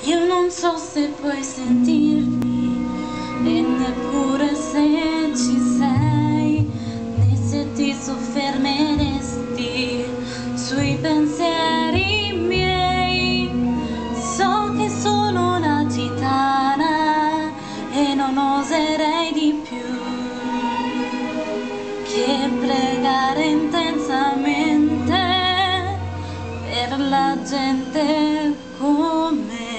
Io non so se puoi sentirmi e neppure se ci sei, né se ti soffermeresti sui pensieri miei. So che sono una gitana e non oserei di più che pregare intensamente per la gente come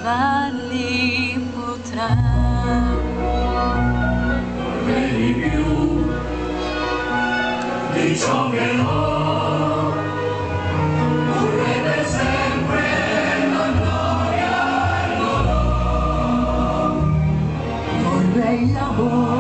salvarli potrà. Vorrei più di ciò che ho, vorrei per sempre la gloria e l'onore, vorrei l'amore